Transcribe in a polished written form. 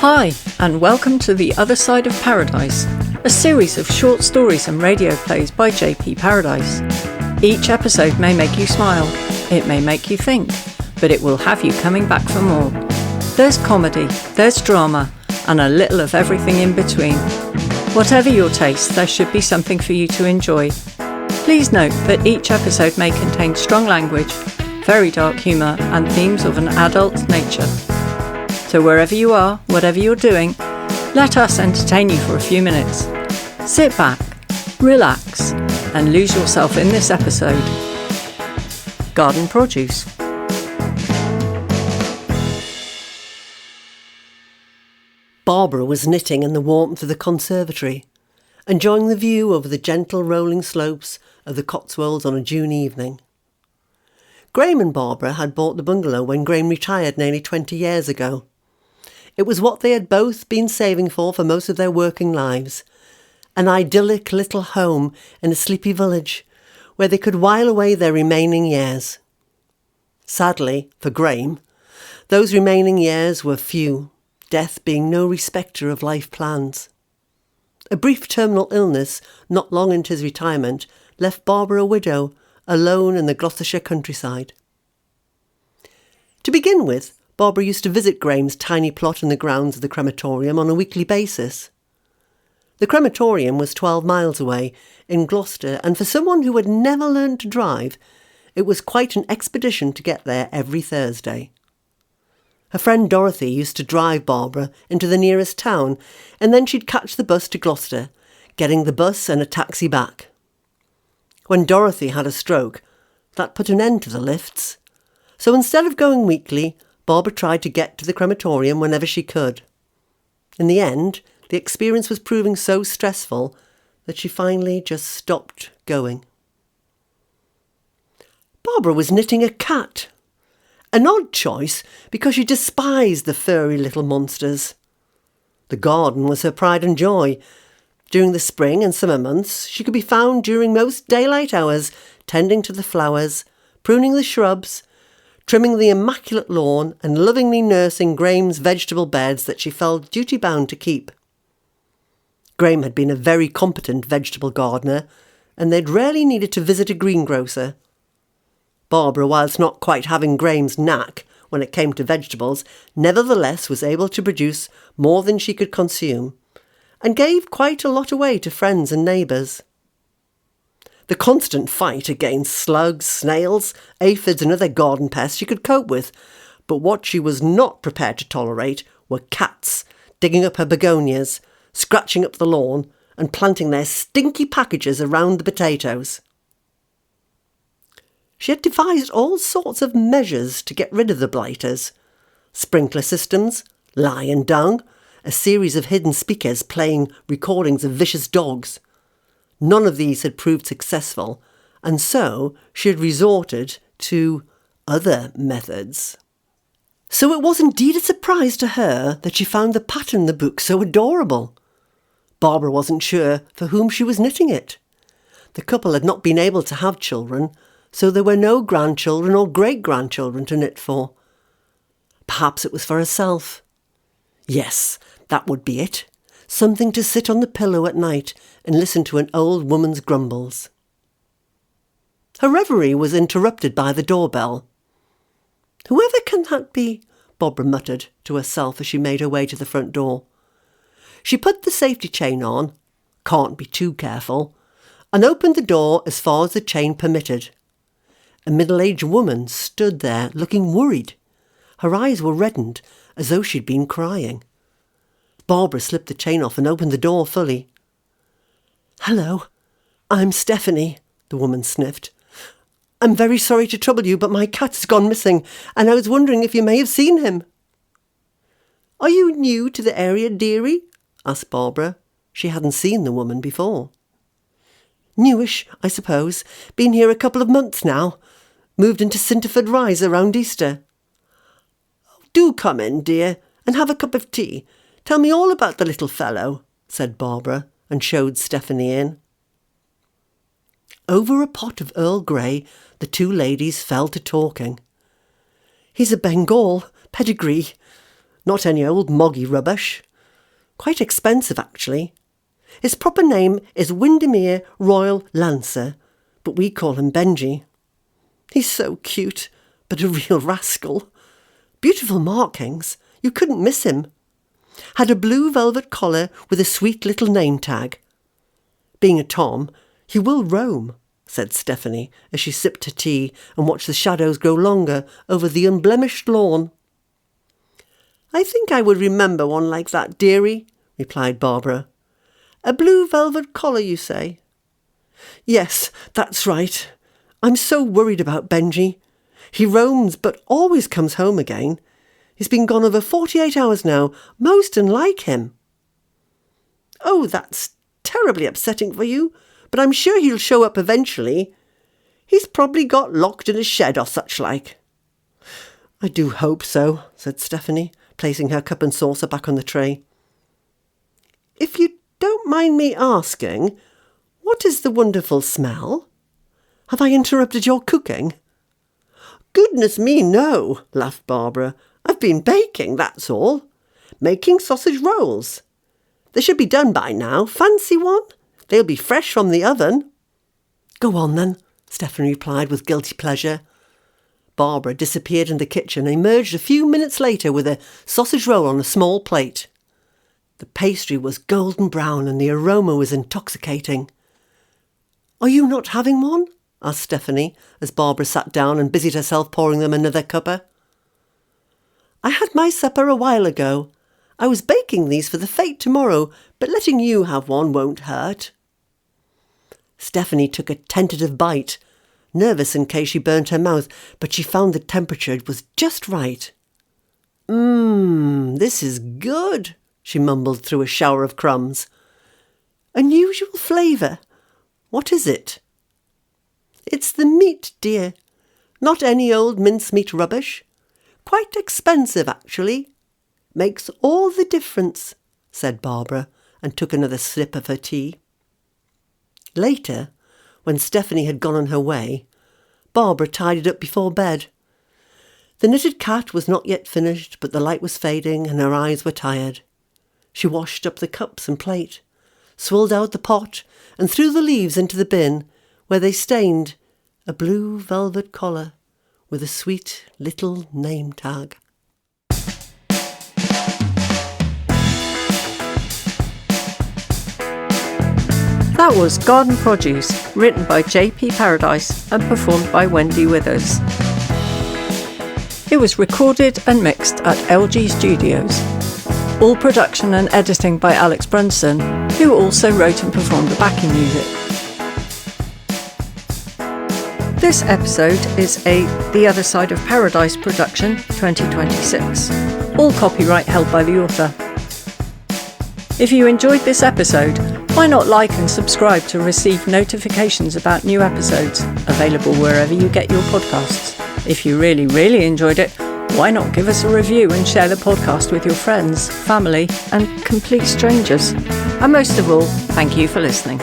Hi, and welcome to The Other Side of Paradise, a series of short stories and radio plays by JP Paradise. Each episode may make you smile, it may make you think, but it will have you coming back for more. There's comedy, there's drama, and a little of everything in between. Whatever your taste, there should be something for you to enjoy. Please note that each episode may contain strong language, very dark humour, and themes of an adult nature. So wherever you are, whatever you're doing, let us entertain you for a few minutes. Sit back, relax, and lose yourself in this episode. Garden produce. Barbara was knitting in the warmth of the conservatory, enjoying the view over the gentle rolling slopes of the Cotswolds on a June evening. Graham and Barbara had bought the bungalow when Graham retired nearly 20 years ago. It was what they had both been saving for most of their working lives, an idyllic little home in a sleepy village where they could while away their remaining years. Sadly, for Graham, those remaining years were few, death being no respecter of life plans. A brief terminal illness not long into his retirement left Barbara a widow, alone in the Gloucestershire countryside. To begin with, Barbara used to visit Graham's tiny plot in the grounds of the crematorium on a weekly basis. The crematorium was 12 miles away, in Gloucester, and for someone who had never learned to drive, it was quite an expedition to get there every Thursday. Her friend Dorothy used to drive Barbara into the nearest town, and then she'd catch the bus to Gloucester, getting the bus and a taxi back. When Dorothy had a stroke, that put an end to the lifts. So instead of going weekly, Barbara tried to get to the crematorium whenever she could. In the end, the experience was proving so stressful that she finally just stopped going. Barbara was knitting a cat. An odd choice because she despised the furry little monsters. The garden was her pride and joy. During the spring and summer months, she could be found during most daylight hours tending to the flowers, pruning the shrubs, trimming the immaculate lawn and lovingly nursing Graham's vegetable beds that she felt duty-bound to keep. Graham had been a very competent vegetable gardener, and they'd rarely needed to visit a greengrocer. Barbara, whilst not quite having Graham's knack when it came to vegetables, nevertheless was able to produce more than she could consume, and gave quite a lot away to friends and neighbours. The constant fight against slugs, snails, aphids and other garden pests she could cope with, but what she was not prepared to tolerate were cats digging up her begonias, scratching up the lawn and planting their stinky packages around the potatoes. She had devised all sorts of measures to get rid of the blighters. Sprinkler systems, lion dung, a series of hidden speakers playing recordings of vicious dogs. None of these had proved successful, and so she had resorted to other methods. So it was indeed a surprise to her that she found the pattern in the book so adorable. Barbara wasn't sure for whom she was knitting it. The couple had not been able to have children, so there were no grandchildren or great-grandchildren to knit for. Perhaps it was for herself. Yes, that would be it. Something to sit on the pillow at night and listen to an old woman's grumbles. Her reverie was interrupted by the doorbell. "Whoever can that be?" Barbara muttered to herself as she made her way to the front door. She put the safety chain on, can't be too careful, and opened the door as far as the chain permitted. A middle-aged woman stood there looking worried. Her eyes were reddened as though she'd been crying. Barbara slipped the chain off and opened the door fully. "Hello, I'm Stephanie," the woman sniffed. "I'm very sorry to trouble you, but my cat has gone missing, and I was wondering if you may have seen him." "Are you new to the area, dearie?" asked Barbara. She hadn't seen the woman before. "Newish, I suppose. Been here a couple of months now. Moved into Sinterford Rise around Easter." "Do come in, dear, and have a cup of tea. Tell me all about the little fellow," said Barbara, and showed Stephanie in. Over a pot of Earl Grey, the two ladies fell to talking. "He's a Bengal, pedigree. Not any old moggy rubbish. Quite expensive, actually. His proper name is Windermere Royal Lancer, but we call him Benji. He's so cute, but a real rascal. Beautiful markings. You couldn't miss him. Had a blue velvet collar with a sweet little name tag. Being a Tom, he will roam, said Stephanie as she sipped her tea and watched the shadows grow longer over the unblemished lawn. I think I would remember one like that, dearie, replied Barbara. A blue velvet collar, you say? Yes, that's right. I'm so worried about Benji. He roams but always comes home again. He's been gone over 48 hours now, most unlike him. Oh, that's terribly upsetting for you, but I'm sure he'll show up eventually. He's probably got locked in a shed or such like. I do hope so, said Stephanie, placing her cup and saucer back on the tray. If you don't mind me asking, what is the wonderful smell? Have I interrupted your cooking? Goodness me, no, laughed Barbara. I've been baking, that's all. Making sausage rolls. They should be done by now. Fancy one? They'll be fresh from the oven. Go on then, Stephanie replied with guilty pleasure. Barbara disappeared in the kitchen and emerged a few minutes later with a sausage roll on a small plate. The pastry was golden brown and the aroma was intoxicating. Are you not having one? Asked Stephanie as Barbara sat down and busied herself pouring them another cuppa. I had my supper a while ago. I was baking these for the fete tomorrow, but letting you have one won't hurt. Stephanie took a tentative bite, nervous in case she burnt her mouth, but she found the temperature was just right. This is good, she mumbled through a shower of crumbs. Unusual flavour. What is it? It's the meat, dear. Not any old mincemeat rubbish. Quite expensive, actually. Makes all the difference, said Barbara, and took another sip of her tea. Later, when Stephanie had gone on her way, Barbara tidied up before bed. The knitted cat was not yet finished, but the light was fading and her eyes were tired. She washed up the cups and plate, swilled out the pot, and threw the leaves into the bin, where they stained a blue velvet collar with a sweet little name tag. That was Garden Produce, written by JP Paradise and performed by Wendy Withers. It was recorded and mixed at LG Studios. All production and editing by Alex Brunsdon, who also wrote and performed the backing music. This episode is a The Other Side of Paradise production 2026. All copyright held by the author. If you enjoyed this episode, why not like and subscribe to receive notifications about new episodes, available wherever you get your podcasts. If you really enjoyed it, why not give us a review and share the podcast with your friends, family, and complete strangers? And most of all, thank you for listening.